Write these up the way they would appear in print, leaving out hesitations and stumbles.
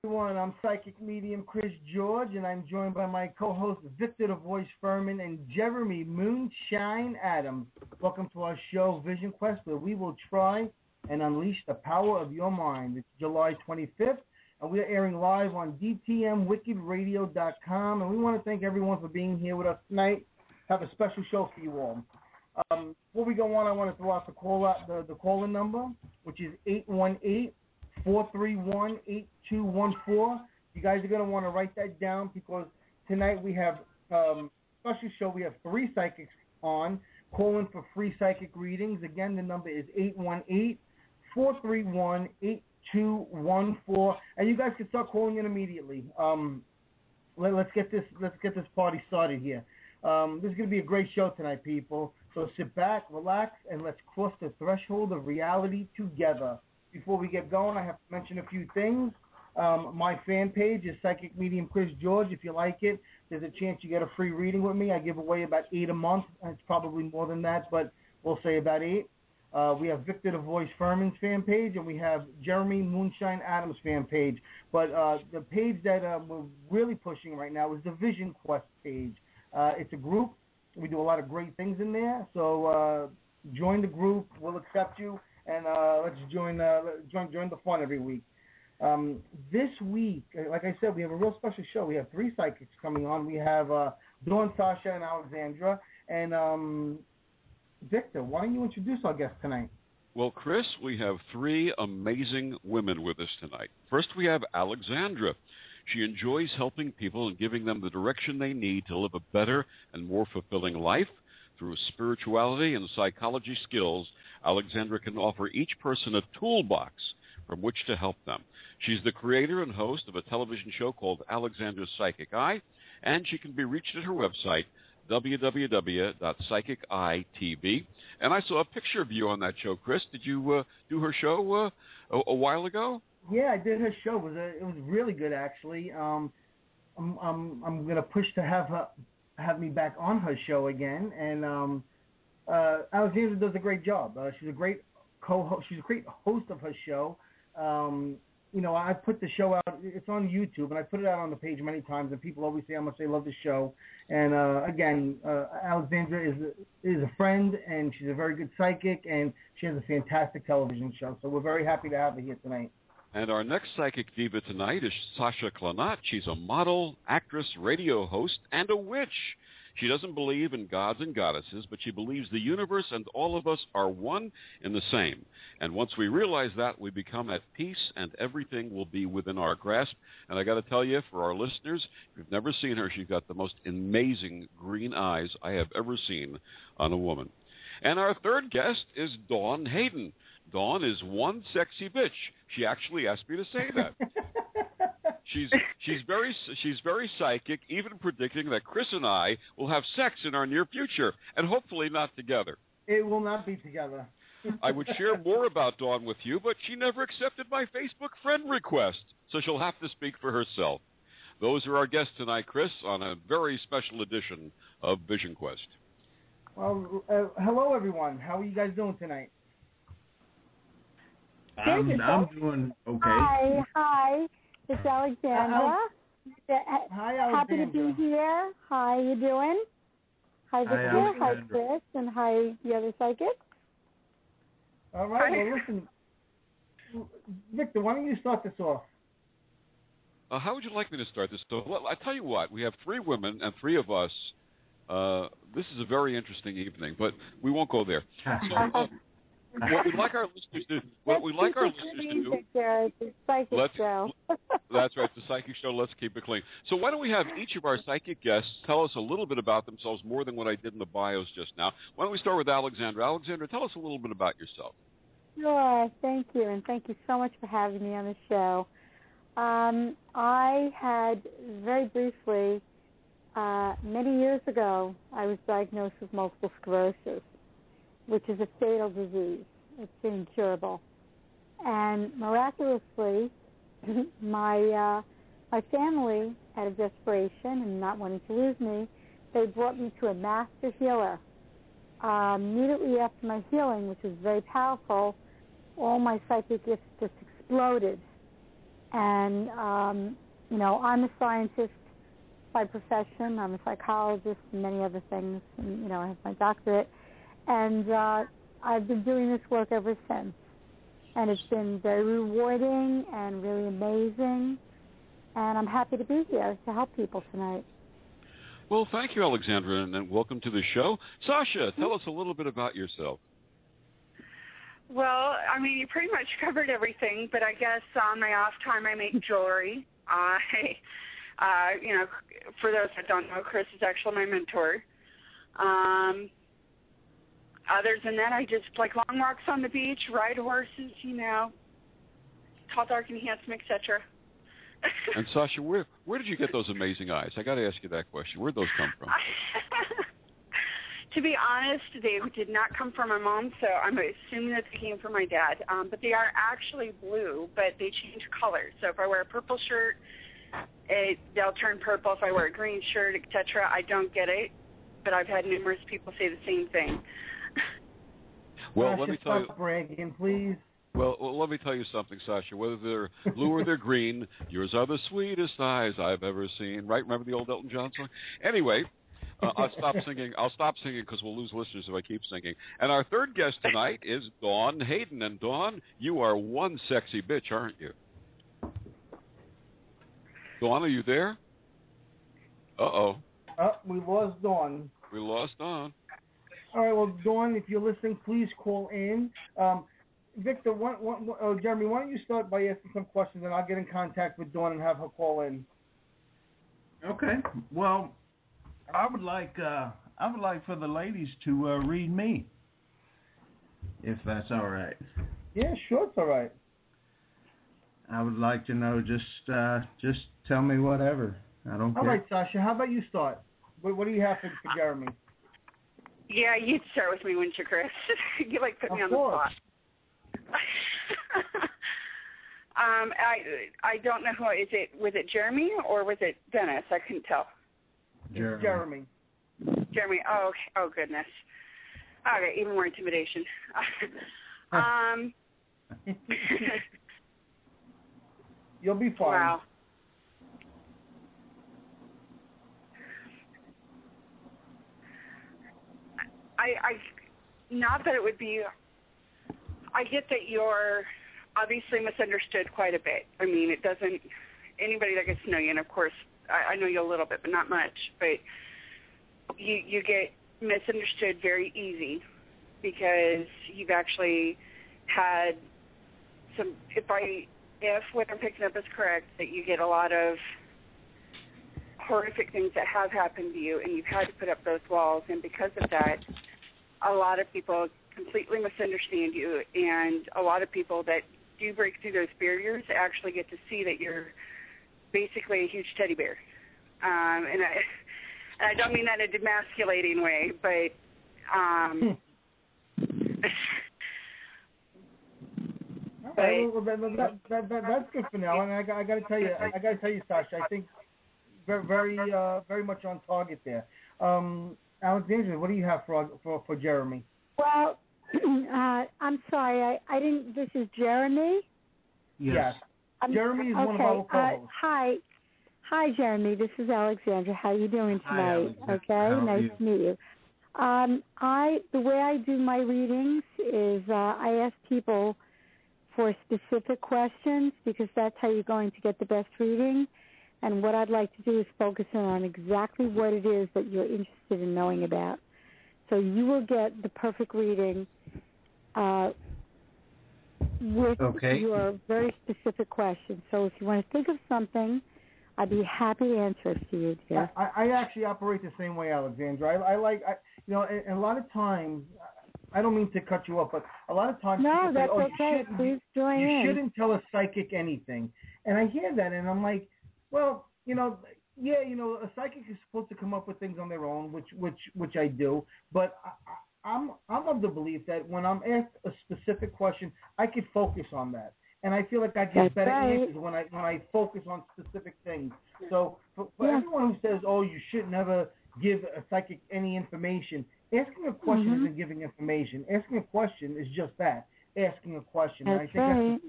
Everyone, I'm psychic medium Chris George, and I'm joined by my co-host Victor the Voice Fuhrman and Jeremy Moonshine Adams. Welcome to our show Vision Quest, where we will try and unleash the power of your mind. It's July 25th, and we are airing live on DTMWickedRadio.com, and we want to thank everyone for being here with us tonight. Have a special show for you all. Before we go on, I want to throw out the call-in number, which is 818-431-8214. You guys are going to want to write that down because tonight we have special show. We have 3 psychics on. Call in for free psychic readings. Again, the number is 818-431-8214. And you guys can start calling in immediately. Let's get this party started here. This is going to be a great show tonight, people. So sit back, relax, and let's cross the threshold of reality together. Before we get going, I have to mention a few things. My fan page is Psychic Medium Chris George. If you like it, there's a chance you get a free reading with me. I give away about 8 a month. It's probably more than that, but we'll say about 8. We have Victor the Voice Fuhrman's fan page, and we have Jeremy Moonshine Adams' fan page. But the page that we're really pushing right now is the Vision Quest page. It's a group. We do a lot of great things in there. So join the group. We'll accept you. And let's join the fun every week. This week, like I said, we have a real special show. We have 3 psychics coming on. We have Dawn, Sasha, and Alexandra. And Victor, why don't you introduce our guest tonight? Well, Chris, we have 3 amazing women with us tonight. First, we have Alexandra. She enjoys helping people and giving them the direction they need to live a better and more fulfilling life. Through spirituality and psychology skills, Alexandra can offer each person a toolbox from which to help them. She's the creator and host of a television show called Alexandra's Psychic Eye, and she can be reached at her website, www.psychiceye.tv. And I saw a picture of you on that show, Chris. Did you do her show a while ago? Yeah, I did her show. It was really good, actually. I'm going to push to have me back on her show again, and Alexandra does a great job. She's a great co-host. She's a great host of her show. I put the show out. It's on YouTube, and I put it out on the page many times, and people always say how much they love the show. And again, Alexandra is a friend, and she's a very good psychic, and she has a fantastic television show. So we're very happy to have her here tonight. And our next psychic diva tonight is Sasha Klanott. She's a model, actress, radio host, and a witch. She doesn't believe in gods and goddesses, but she believes the universe and all of us are one and the same. And once we realize that, we become at peace, and everything will be within our grasp. And I got to tell you, for our listeners, if you've never seen her, she's got the most amazing green eyes I have ever seen on a woman. And our third guest is Dawn Hayden. Dawn is one sexy bitch. She actually asked me to say that. She's very psychic, even predicting that Chris and I will have sex in our near future, and hopefully not together. It will not be together. I would share more about Dawn with you, but she never accepted my Facebook friend request, so she'll have to speak for herself. Those are our guests tonight, Chris, on a very special edition of Vision Quest. Well, hello, everyone. How are you guys doing tonight? I'm doing okay. Hi. It's Alexandra. Hi, Alexandra. Happy to be here. How you doing? Hi, Victor. Hi, Chris. And hi, the other psychics. All right. Well, listen, Victor, why don't you start this off? How would you like me to start this? Well, I tell you what. We have 3 women and 3 of us. This is a very interesting evening, but we won't go there. So, what we'd like our listeners to do. It's a psychic show. That's right, it's a psychic show. Let's keep it clean. So why don't we have each of our psychic guests tell us a little bit about themselves, more than what I did in the bios just now. Why don't we start with Alexandra? Alexandra, tell us a little bit about yourself. Sure. Thank you, and thank you so much for having me on the show. I had, very briefly, many years ago, I was diagnosed with multiple sclerosis, which is a fatal disease. It's incurable. And miraculously, my family, out of desperation and not wanting to lose me, they brought me to a master healer. Immediately after my healing, which was very powerful, all my psychic gifts just exploded. And, I'm a scientist by profession. I'm a psychologist and many other things. And, I have my doctorate. And I've been doing this work ever since. And it's been very rewarding and really amazing. And I'm happy to be here to help people tonight. Well, thank you, Alexandra, and welcome to the show. Sasha, tell us a little bit about yourself. Well, you pretty much covered everything, but I guess on my off time I make jewelry. For those that don't know, Chris is actually my mentor. Other than that, I just like long walks on the beach, ride horses, tall, dark, and handsome, etc. And Sasha, where did you get those amazing eyes? I got to ask you that question. Where'd those come from? To be honest, they did not come from my mom, so I'm assuming that they came from my dad. But they are actually blue, but they change colors. So if I wear a purple shirt, they'll turn purple. If I wear a green shirt, etc., I don't get it. But I've had numerous people say the same thing. Well, let me tell you. Stop bragging, please. Well, let me tell you something, Sasha. Whether they're blue or they're green, yours are the sweetest eyes I've ever seen. Right? Remember the old Elton John song? Anyway, I'll stop singing. I'll stop singing because we'll lose listeners if I keep singing. And our third guest tonight is Dawn Hayden. And Dawn, you are one sexy bitch, aren't you? Dawn, are you there? Uh-oh. We lost Dawn. We lost Dawn. All right, well, Dawn, if you're listening, please call in. Victor, Jeremy, why don't you start by asking some questions, and I'll get in contact with Dawn and have her call in. Okay. Well, I would like for the ladies to read me, if that's all right. Yeah, sure, it's all right. I would like to know. Just tell me whatever. I don't care. All right, Sasha, how about you start? What do you have for Jeremy? Yeah, you'd start with me, wouldn't you, Chris? You put me on the spot. I don't know who is it. Was it Jeremy or was it Dennis? I couldn't tell. Jeremy. Jeremy. Oh, goodness. Okay, even more intimidation. You'll be fine. Wow. I not that it would be. I get that you're obviously misunderstood quite a bit. It doesn't. Anybody that gets to know you, and of course, I know you a little bit, but not much. But you get misunderstood very easy because you've actually had some. If what I'm picking up is correct, that you get a lot of horrific things that have happened to you, and you've had to put up those walls, and because of that, a lot of people completely misunderstand you, and a lot of people that do break through those barriers actually get to see that you're basically a huge teddy bear. And I don't mean that in a demasculating way, but that's good for now. And I got to tell you, Sasha, I think very much on target there. Alexandra, what do you have for Jeremy? Well, I'm sorry, I didn't. This is Jeremy. Yes. Jeremy is one of our co-hosts. Hi, Jeremy. This is Alexandra. How are you doing tonight? Okay, nice to meet you. The way I do my readings is I ask people for specific questions because that's how you're going to get the best reading. And what I'd like to do is focus in on exactly what it is that you're interested in knowing about. So you will get the perfect reading with your very specific questions. So if you want to think of something, I'd be happy to answer it to you, dear. I actually operate the same way, Alexandra. And a lot of times, I don't mean to cut you off, but a lot of times no, that's say, okay. Please join in. You shouldn't tell a psychic anything. And I hear that, and I'm like, well, a psychic is supposed to come up with things on their own, which I do. But I'm of the belief that when I'm asked a specific question, I could focus on that, and I feel like I get better answers when I focus on specific things. So for everyone who says, "Oh, you should never give a psychic any information," asking a question isn't giving information. Asking a question is just that, asking a question. That's right.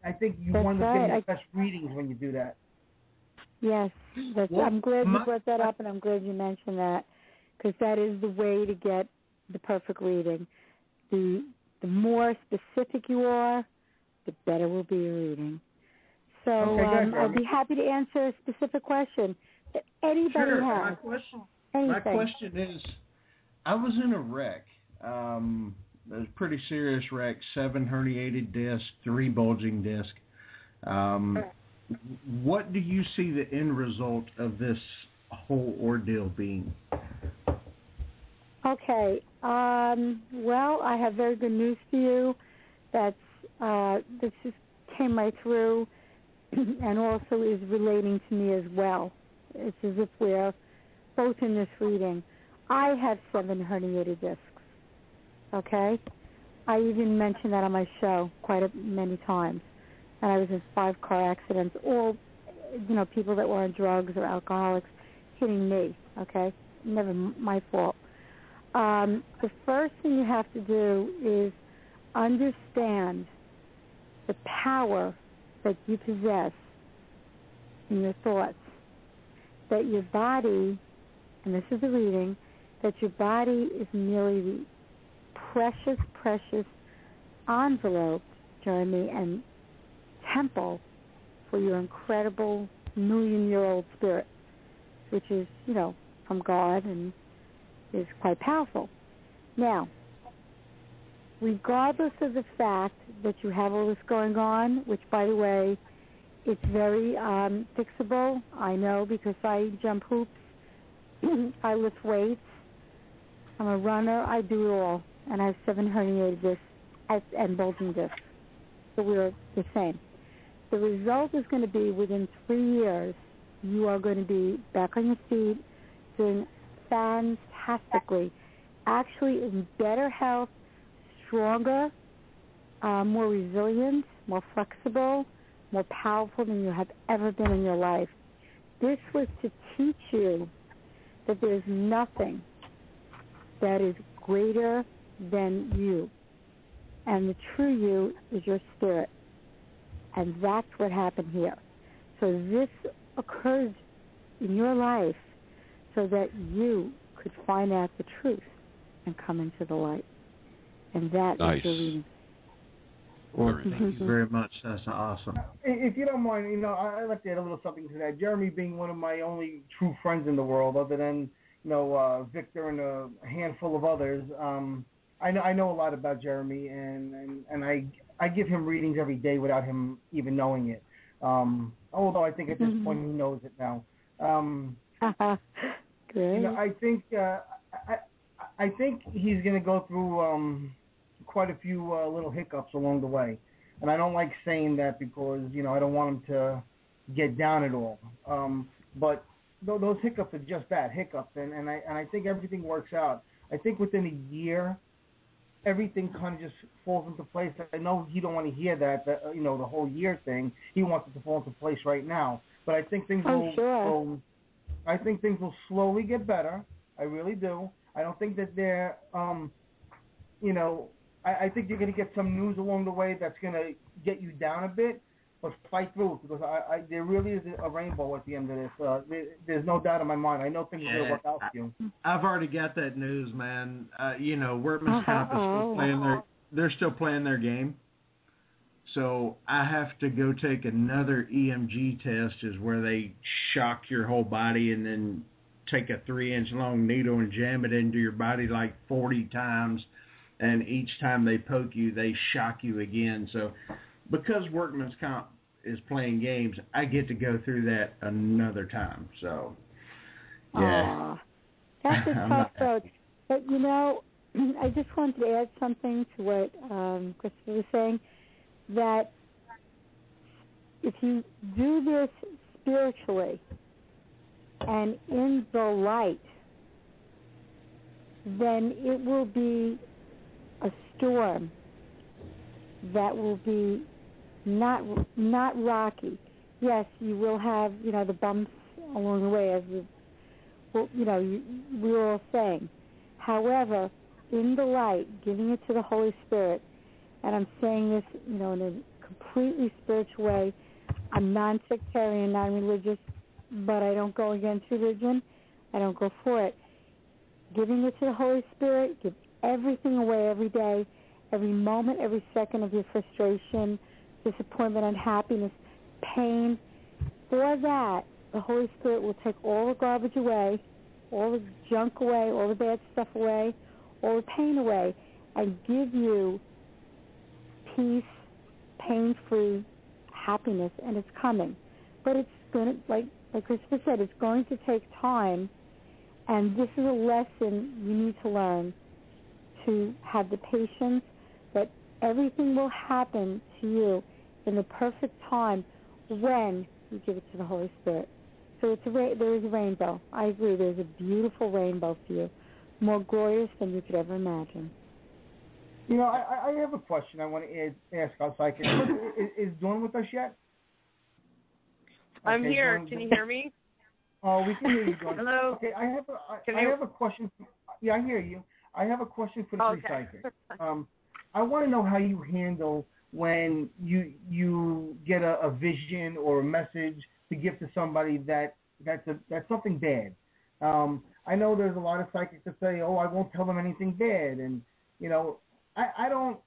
I think you That's wind up right. getting the best readings when you do that. Yes, Well, I'm glad you brought that up, and I'm glad you mentioned that, because that is the way to get the perfect reading. The more specific you are, the better will be your reading. So I'll be happy to answer a specific question that anybody has. My question is, I was in a wreck. It was a pretty serious wreck, 7 herniated discs, 3 bulging discs. What do you see the end result of this whole ordeal being? Okay. Well, I have very good news for you. This just came right through and also is relating to me as well. It's as if we're both in this reading. I have 7 herniated discs. Okay? I even mentioned that on my show many times. And I was in 5 car accidents, all, people that were on drugs or alcoholics hitting me, okay? Never my fault. The first thing you have to do is understand the power that you possess in your thoughts, that your body, and this is the reading, that your body is merely the precious, precious envelope, Jeremy, and temple for your incredible million-year-old spirit, which is, from God and is quite powerful. Now, regardless of the fact that you have all this going on, which, by the way, it's very fixable, I know, because I jump hoops, I lift weights, I'm a runner, I do it all, and I have 7 herniated discs and bulging discs, so we're the same. The result is going to be within 3 years, you are going to be back on your feet, doing fantastically, actually in better health, stronger, more resilient, more flexible, more powerful than you have ever been in your life. This was to teach you that there's nothing that is greater than you. And the true you is your spirit. And that's what happened here. So this occurred in your life so that you could find out the truth and come into the light. And that is your reading. Well, thank you very much. That's awesome. If you don't mind, I'd like to add a little something to that. Jeremy being one of my only true friends in the world, other than, Victor and a handful of others, I know a lot about Jeremy, and I give him readings every day without him even knowing it. Although I think at this point he knows it now. Great. I think he's going to go through quite a few little hiccups along the way, and I don't like saying that because I don't want him to get down at all. But those hiccups are just that, hiccups, and I think everything works out. I think within a year, everything kind of just falls into place. I know you don't want to hear that the whole year thing. He wants it to fall into place right now. But I think things I think things will slowly get better. I really do. I don't think that they're, I think you're going to get some news along the way that's going to get you down a bit, but fight through it because there really is a rainbow at the end of this. There's no doubt in my mind. I know things are going to work out for you. I've already got that news, man. Workman's Comp is still playing they're still playing their game. So I have to go take another EMG test, is where they shock your whole body and then take a 3-inch long needle and jam it into your body like 40 times. And each time they poke you, they shock you again. So because Workman's Comp is playing games, I get to go through that another time. So, yeah. That's a tough road. But, I just wanted to add something to what Christopher was saying, that if you do this spiritually and in the light, then it will be a storm that will be not rocky. Yes, you will have, the bumps along the way, as we were all saying. However, in the light, giving it to the Holy Spirit, and I'm saying this, in a completely spiritual way. I'm non-sectarian, non-religious, but I don't go against religion. I don't go for it. Giving it to the Holy Spirit, give everything away every day, every moment, every second of your frustration, disappointment, unhappiness, pain. For that, the Holy Spirit will take all the garbage away, all the junk away, all the bad stuff away, all the pain away, and give you peace, pain-free happiness, and it's coming. But it's going to, like Christopher said, it's going to take time, and this is a lesson you need to learn, to have the patience that everything will happen to you in the perfect time when you give it to the Holy Spirit. So there is a rainbow. I agree. There's a beautiful rainbow for you, more glorious than you could ever imagine. You know, I have a question I want to ask our psychic. Is Dawn with us yet? I'm okay, here. Dawn, can you hear me? Oh, we can hear you, Dawn. Hello. Okay, I have a question. Yeah, I hear you. I have a question for the three psychics. I want to know how you handle when you get a vision or a message to give to somebody that's something bad. I know there's a lot of psychics that say, "Oh, I won't tell them anything bad," and you know, I don't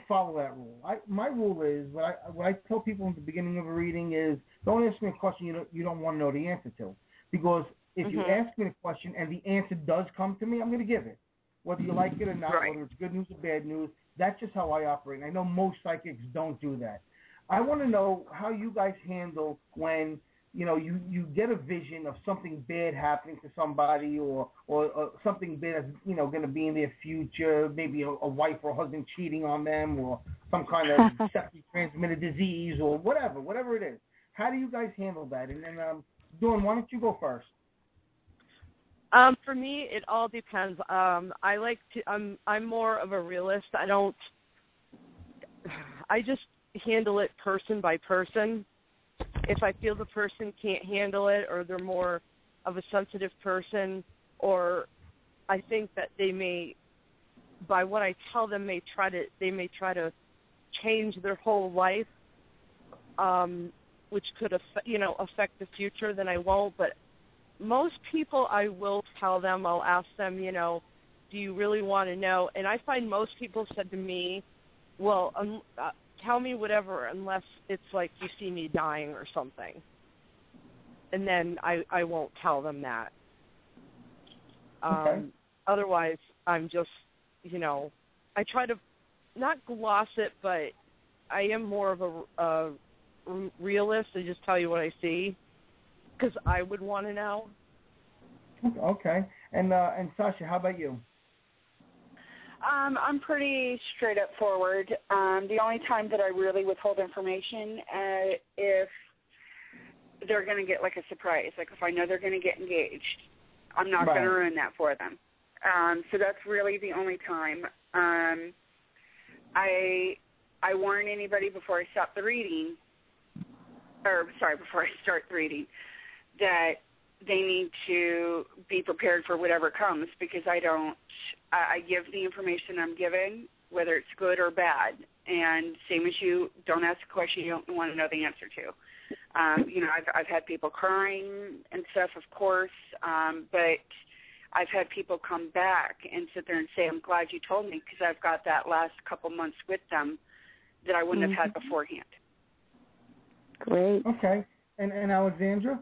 follow that rule. My rule is what I tell people in the beginning of a reading is, don't ask me a question you don't want to know the answer to, because if you ask me a question and the answer does come to me, I'm going to give it, whether you like it or not, whether it's good news or bad news. That's just how I operate. And I know most psychics don't do that. I want to know how you guys handle when you get a vision of something bad happening to somebody or something bad that's going to be in their future, maybe a wife or husband cheating on them or some kind of sexually transmitted disease or whatever it is. How do you guys handle that? And then, Dawn, why don't you go first? For me, it all depends. I'm more of a realist. I just handle it person by person. If I feel the person can't handle it, or they're more of a sensitive person, or I think that they may, by what I tell them, they may try to change their whole life, which could affect the future, then I won't. But most people, I will tell them. I'll ask them, do you really want to know? And I find most people said to me, well, tell me whatever, unless it's like you see me dying or something. And then I won't tell them that. Okay. Otherwise, I'm just, I try to not gloss it, but I am more of a realist. I just tell you what I see, because I would want to know. Okay. And Sasha, how about you? I'm pretty straight up forward. The only time that I really withhold information if they're going to get like a surprise. Like if I know they're going to get engaged, I'm not going to ruin that for them. So that's really the only time. I warn anybody before I stop the reading, before I start the reading, that they need to be prepared for whatever comes, because I give the information I'm given, whether it's good or bad. And same as you, don't ask a question you don't want to know the answer to. I've had people crying and stuff, of course, but I've had people come back and sit there and say, I'm glad you told me, because I've got that last couple months with them that I wouldn't have had beforehand. Great. Okay. And Alexandra?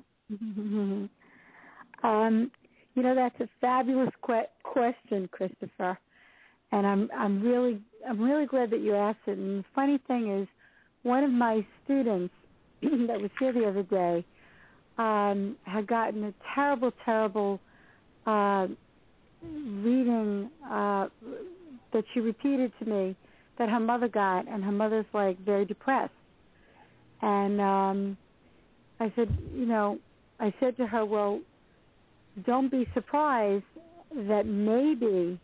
That's a fabulous question, Christopher, and I'm really glad that you asked it. And the funny thing is, one of my students that was here the other day had gotten a terrible reading that she repeated to me that her mother got, and her mother's like very depressed. And I said to her, well, don't be surprised that maybe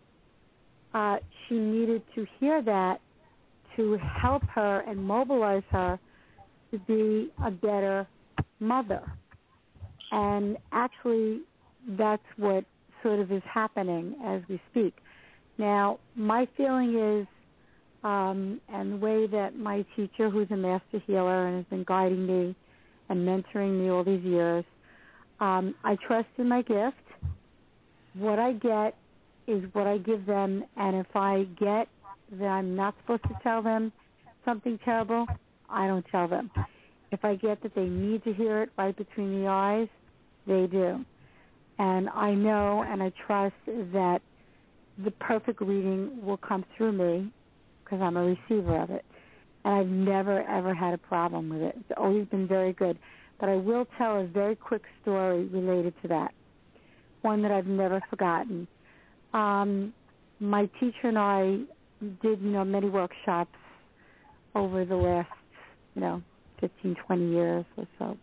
she needed to hear that to help her and mobilize her to be a better mother. And actually, that's what sort of is happening as we speak. Now, my feeling is And the way that my teacher, who's a master healer and has been guiding me and mentoring me all these years, I trust in my gift. What I get is what I give them, and if I get that I'm not supposed to tell them something terrible, I don't tell them. If I get that they need to hear it right between the eyes, they do. And I know and I trust that the perfect reading will come through me because I'm a receiver of it. And I've never, ever had a problem with it. It's always been very good. But I will tell a very quick story related to that, one that I've never forgotten. My teacher and I did, many workshops over the last, 15, 20 years or so.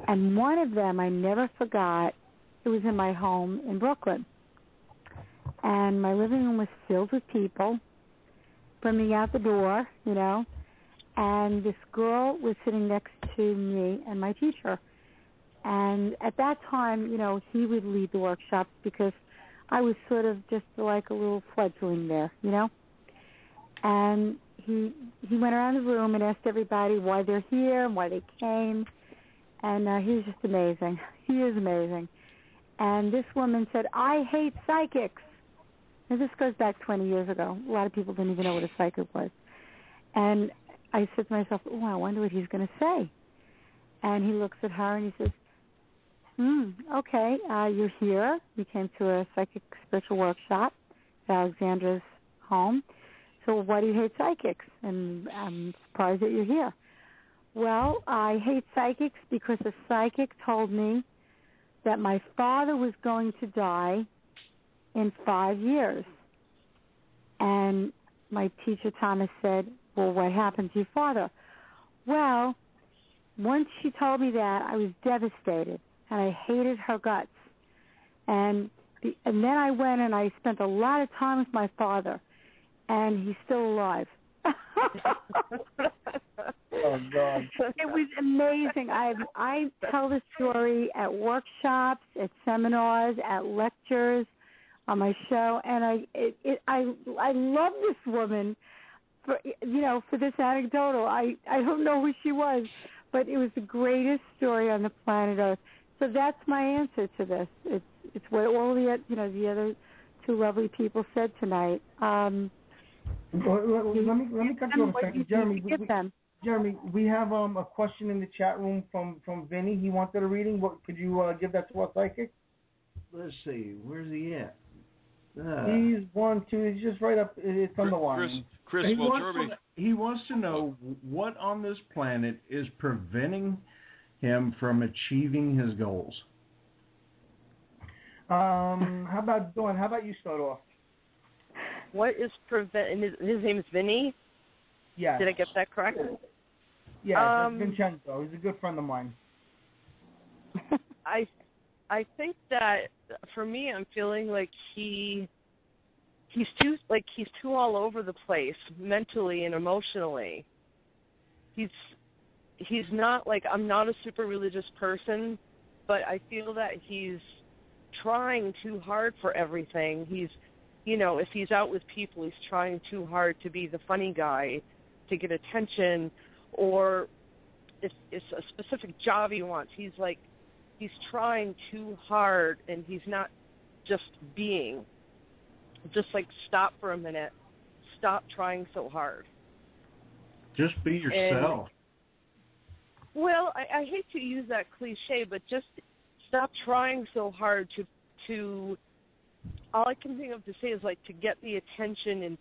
And one of them I never forgot. It was in my home in Brooklyn. And my living room was filled with people coming out the door, and this girl was sitting next to me and my teacher. And at that time, he would lead the workshops because I was sort of just like a little fledgling there, And he went around the room and asked everybody why they're here and why they came. And he was just amazing. He is amazing. And this woman said, "I hate psychics." Now, this goes back 20 years ago. A lot of people didn't even know what a psychic was. And I said to myself, "Oh, I wonder what he's going to say." And he looks at her and he says, "Okay, you're here. You came to a psychic spiritual workshop at Alexandra's home. So why do you hate psychics? And I'm surprised that you're here." "Well, I hate psychics because a psychic told me that my father was going to die in 5 years." And my teacher, Thomas, said, "Well, what happened to your father?" Well, once she told me that, I was devastated, and I hated her guts. And then I went and I spent a lot of time with my father, and he's still alive. Oh, God. It was amazing. I tell the story at workshops, at seminars, at lectures, on my show, and I love this woman for this anecdotal. I don't know who she was, but it was the greatest story on the planet Earth. So that's my answer to this. It's what all the other two lovely people said tonight. Let me cut you off a second, Jeremy. We have a question in the chat room from Vinny. He wanted a reading. Could you give that to our psychic? Let's see. Where's he at? He's 1, 2. He's just right up. It's on the line. Chris, he wants to know what on this planet is preventing him from achieving his goals. How about Dawn? How about you start off? What is his name is Vinny? Yeah. Did I get that correct? Yeah, that's Vincenzo. He's a good friend of mine. I think that for me, I'm feeling like he's too all over the place mentally and emotionally. He's not I'm not a super religious person, but I feel that he's trying too hard for everything. He's if he's out with people, he's trying too hard to be the funny guy, to get attention, or if it's a specific job he wants, he's trying too hard, and he's not just being. Just stop for a minute. Stop trying so hard. Just be yourself. Well, I hate to use that cliche, but just stop trying so hard to all I can think of to say is to get the attention and